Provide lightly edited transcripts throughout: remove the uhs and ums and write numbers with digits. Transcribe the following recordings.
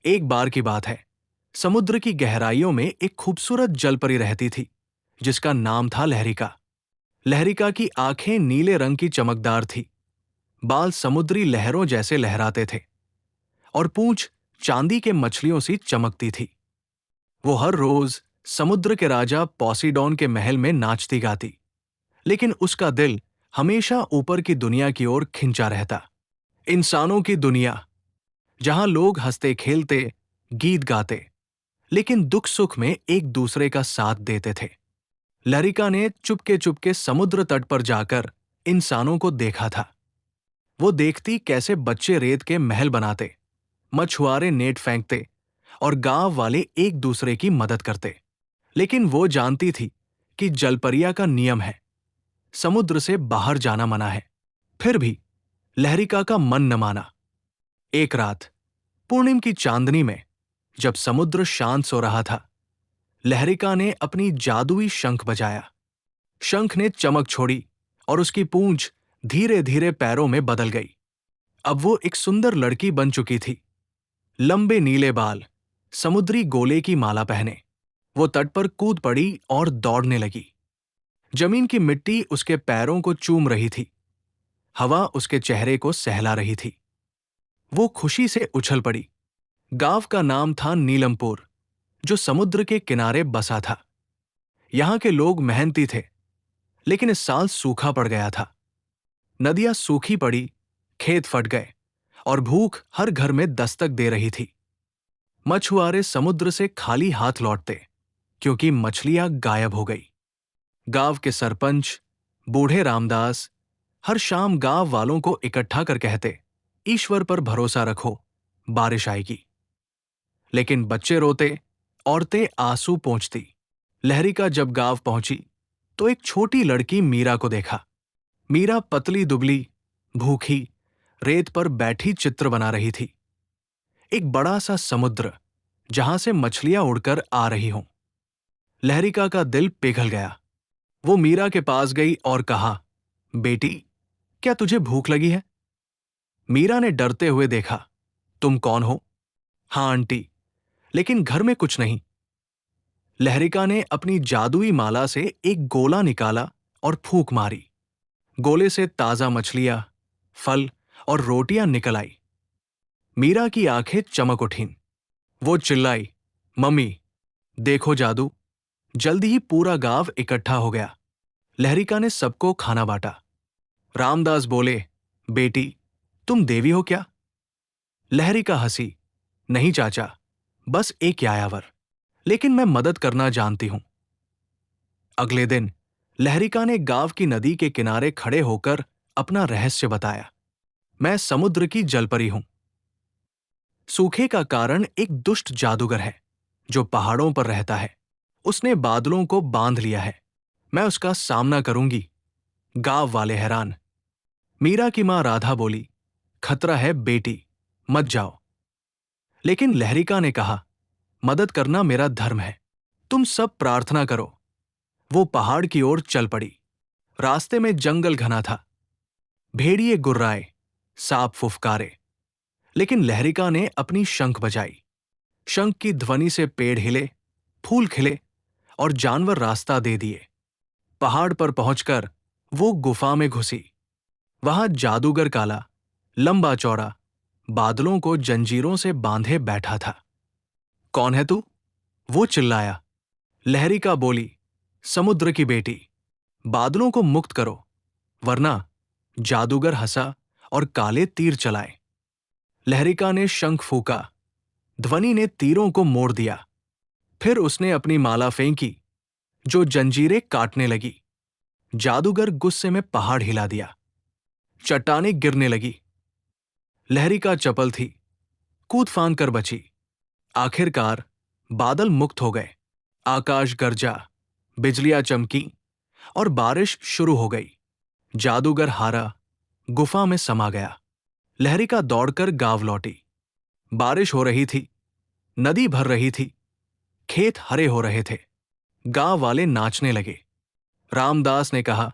एक बार की बात है। समुद्र की गहराइयों में एक खूबसूरत जलपरी रहती थी, जिसका नाम था लहरिका। लहरिका की आंखें नीले रंग की चमकदार थी, बाल समुद्री लहरों जैसे लहराते थे और पूंछ चांदी के मछलियों सी चमकती थी। वो हर रोज समुद्र के राजा पॉसीडॉन के महल में नाचती गाती, लेकिन उसका दिल हमेशा ऊपर की दुनिया की ओर खिंचा रहता। इंसानों की दुनिया, जहां लोग हंसते खेलते, गीत गाते, लेकिन दुख सुख में एक दूसरे का साथ देते थे। लरिका ने चुपके चुपके समुद्र तट पर जाकर इंसानों को देखा था। वो देखती कैसे बच्चे रेत के महल बनाते, मछुआरे नेट फेंकते और गांव वाले एक दूसरे की मदद करते। लेकिन वो जानती थी कि जलपरिया का नियम है, समुद्र से बाहर जाना मना है। फिर भी लहरिका का मन न माना। एक रात पूर्णिम की चांदनी में, जब समुद्र शांत सो रहा था, लहरिका ने अपनी जादुई शंख बजाया। शंख ने चमक छोड़ी और उसकी पूंछ धीरे धीरे पैरों में बदल गई। अब वो एक सुंदर लड़की बन चुकी थी। लंबे नीले बाल, समुद्री गोले की माला पहने, वो तट पर कूद पड़ी और दौड़ने लगी। जमीन की मिट्टी उसके पैरों को चूम रही थी, हवा उसके चेहरे को सहला रही थी। वो खुशी से उछल पड़ी। गांव का नाम था नीलमपुर, जो समुद्र के किनारे बसा था। यहां के लोग मेहनती थे, लेकिन इस साल सूखा पड़ गया था। नदियां सूखी पड़ी, खेत फट गए और भूख हर घर में दस्तक दे रही थी। मछुआरे समुद्र से खाली हाथ लौटते, क्योंकि मछलियां गायब हो गई। गांव के सरपंच, बूढ़े रामदास, हर शाम गांव वालों को इकट्ठा कर कहते, ईश्वर पर भरोसा रखो, बारिश आएगी। लेकिन बच्चे रोते, औरतें आंसू पोंछती। लहरिका जब गांव पहुंची तो एक छोटी लड़की मीरा को देखा। मीरा पतली दुबली, भूखी, रेत पर बैठी चित्र बना रही थी। एक बड़ा सा समुद्र, जहां से मछलियां उड़कर आ रही हों। लहरिका का दिल पिघल गया। वो मीरा के पास गई और कहा, बेटी, क्या तुझे भूख लगी है? मीरा ने डरते हुए देखा। तुम कौन हो? हाँ आंटी, लेकिन घर में कुछ नहीं। लहरिका ने अपनी जादुई माला से एक गोला निकाला और फूंक मारी। गोले से ताजा मछलियां, फल और रोटियां निकल आई। मीरा की आंखें चमक उठीं। वो चिल्लाई, मम्मी, देखो जादू। जल्दी ही पूरा गांव इकट्ठा हो गया। लहरिका ने सबको खाना बांटा। रामदास बोले, बेटी, तुम देवी हो क्या? लहरिका हंसी, नहीं चाचा, बस एक यायावर, लेकिन मैं मदद करना जानती हूं। अगले दिन लहरिका ने गांव की नदी के किनारे खड़े होकर अपना रहस्य बताया। मैं समुद्र की जलपरी हूं। सूखे का कारण एक दुष्ट जादूगर है, जो पहाड़ों पर रहता है। उसने बादलों को बांध लिया है। मैं उसका सामना करूंगी। गांव वाले हैरान। मीरा की मां राधा बोली, खतरा है बेटी, मत जाओ। लेकिन लहरिका ने कहा, मदद करना मेरा धर्म है, तुम सब प्रार्थना करो। वो पहाड़ की ओर चल पड़ी। रास्ते में जंगल घना था। भेड़िए गुर्राए, सांप फुफकारे, लेकिन लहरिका ने अपनी शंख बजाई। शंख की ध्वनि से पेड़ हिले, फूल खिले और जानवर रास्ता दे दिए। पहाड़ पर पहुंचकर वो गुफा में घुसी। वहां जादूगर काला, लंबा चौड़ा, बादलों को जंजीरों से बांधे बैठा था। कौन है तू? वो चिल्लाया। लहरिका बोली, समुद्र की बेटी, बादलों को मुक्त करो, वरना। जादूगर हंसा और काले तीर चलाए। लहरिका ने शंख फूंका। ध्वनि ने तीरों को मोड़ दिया। फिर उसने अपनी माला फेंकी, जो जंजीरें काटने लगी। जादूगर गुस्से में पहाड़ हिला दिया। चट्टानें गिरने लगी। लहरिका चपल थी, कूद फांद कर बची। आखिरकार बादल मुक्त हो गए। आकाश गरजा, बिजलियां चमकी और बारिश शुरू हो गई। जादूगर हारा, गुफा में समा गया। लहरिका दौड़कर गांव लौटी। बारिश हो रही थी, नदी भर रही थी, खेत हरे हो रहे थे। गांव वाले नाचने लगे। रामदास ने कहा,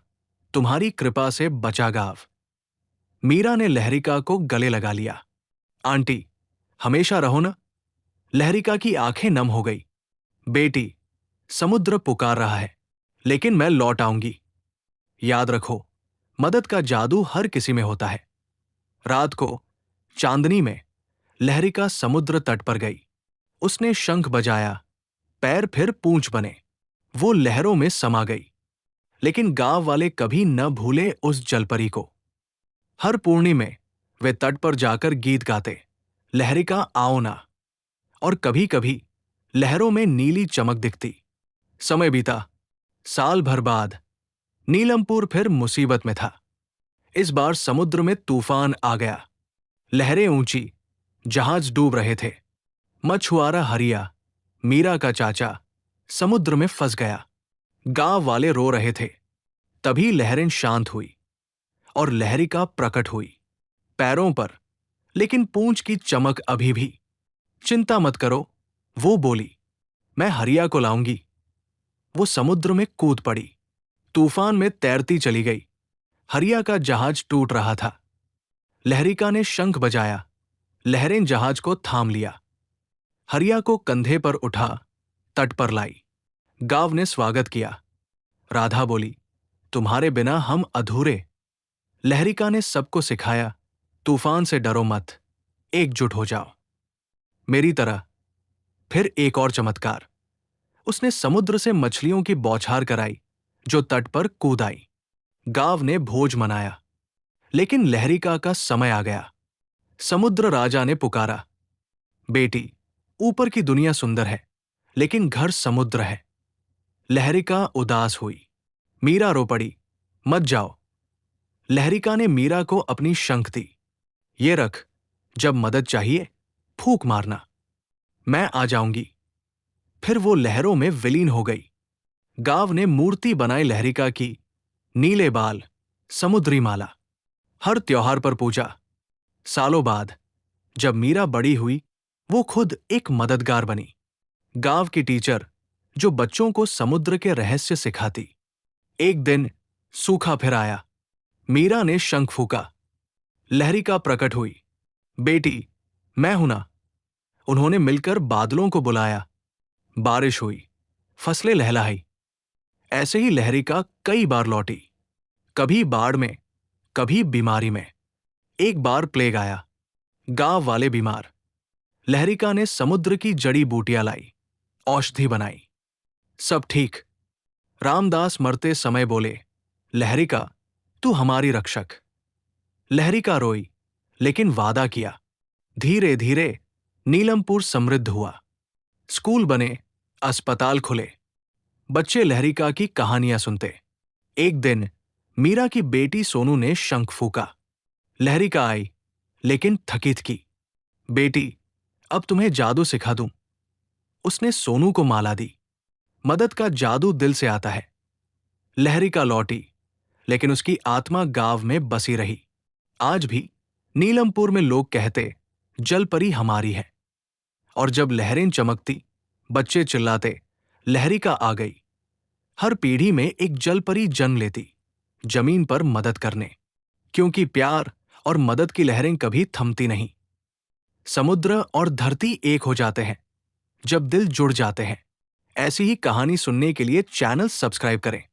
तुम्हारी कृपा से बचा गांव। मीरा ने लहरिका को गले लगा लिया। आंटी, हमेशा रहो ना, लहरिका की आंखें नम हो गई। बेटी, समुद्र पुकार रहा है, लेकिन मैं लौट आऊंगी। याद रखो, मदद का जादू हर किसी में होता है। रात को चांदनी में लहरिका समुद्र तट पर गई। उसने शंख बजाया, पैर फिर पूंछ बने। वो लहरों में समा गई। लेकिन गांव वाले कभी न भूले उस जलपरी को। हर पूर्णिमे वे तट पर जाकर गीत गाते, लहरिका आओ ना। और कभी कभी लहरों में नीली चमक दिखती। समय बीता। साल भर बाद नीलमपुर फिर मुसीबत में था। इस बार समुद्र में तूफान आ गया। लहरें ऊंची, जहाज डूब रहे थे। मछुआरा हरिया, मीरा का चाचा, समुद्र में फंस गया। गांव वाले रो रहे थे। तभी लहरें शांत हुई और लहरिका प्रकट हुई, पैरों पर, लेकिन पूंछ की चमक अभी भी। चिंता मत करो, वो बोली, मैं हरिया को लाऊंगी। वो समुद्र में कूद पड़ी, तूफान में तैरती चली गई। हरिया का जहाज टूट रहा था। लहरिका ने शंख बजाया, लहरें जहाज को थाम लिया। हरिया को कंधे पर उठा तट पर लाई। गांव ने स्वागत किया। राधा बोली, तुम्हारे बिना हम अधूरे। लहरिका ने सबको सिखाया, तूफान से डरो मत, एकजुट हो जाओ। मेरी तरह। फिर एक और चमत्कार। उसने समुद्र से मछलियों की बौछार कराई, जो तट पर कूद आई। गांव ने भोज मनाया। लेकिन लहरिका का समय आ गया। समुद्र राजा ने पुकारा, बेटी, ऊपर की दुनिया सुंदर है, लेकिन घर समुद्र है। लहरिका उदास हुई। मीरा रो पड़ी, मत जाओ। लहरिका ने मीरा को अपनी शंख दी। ये रख, जब मदद चाहिए फूंक मारना, मैं आ जाऊंगी। फिर वो लहरों में विलीन हो गई। गांव ने मूर्ति बनाई लहरिका की, नीले बाल, समुद्री माला। हर त्योहार पर पूजा। सालों बाद जब मीरा बड़ी हुई, वो खुद एक मददगार बनी। गांव की टीचर, जो बच्चों को समुद्र के रहस्य सिखाती। एक दिन सूखा फिर आया। मीरा ने शंख फूंका। लहरिका प्रकट हुई, बेटी, मैं हूं ना। उन्होंने मिलकर बादलों को बुलाया। बारिश हुई, फसलें लहलहाई। ऐसे ही लहरिका कई बार लौटी, कभी बाढ़ में, कभी बीमारी में। एक बार प्लेग आया, गांव वाले बीमार। लहरिका ने समुद्र की जड़ी बूटियां लाई, औषधि बनाई। सब ठीक। रामदास मरते समय बोले, लहरिका, तू हमारी रक्षक। लहरिका रोई, लेकिन वादा किया। धीरे धीरे नीलमपुर समृद्ध हुआ। स्कूल बने, अस्पताल खुले। बच्चे लहरिका की कहानियां सुनते। एक दिन मीरा की बेटी सोनू ने शंख फूंका। लहरिका आई, लेकिन थकित की। बेटी, अब तुम्हें जादू सिखा दूं। उसने सोनू को माला दी। मदद का जादू दिल से आता है। लहरिका लौटी, लेकिन उसकी आत्मा गांव में बसी रही। आज भी नीलमपुर में लोग कहते, जलपरी हमारी है। और जब लहरें चमकती, बच्चे चिल्लाते, लहरिका आ गई। हर पीढ़ी में एक जलपरी जन्म लेती, जमीन पर मदद करने। क्योंकि प्यार और मदद की लहरें कभी थमती नहीं। समुद्र और धरती एक हो जाते हैं जब दिल जुड़ जाते हैं। ऐसी ही कहानी सुनने के लिए चैनल सब्सक्राइब करें।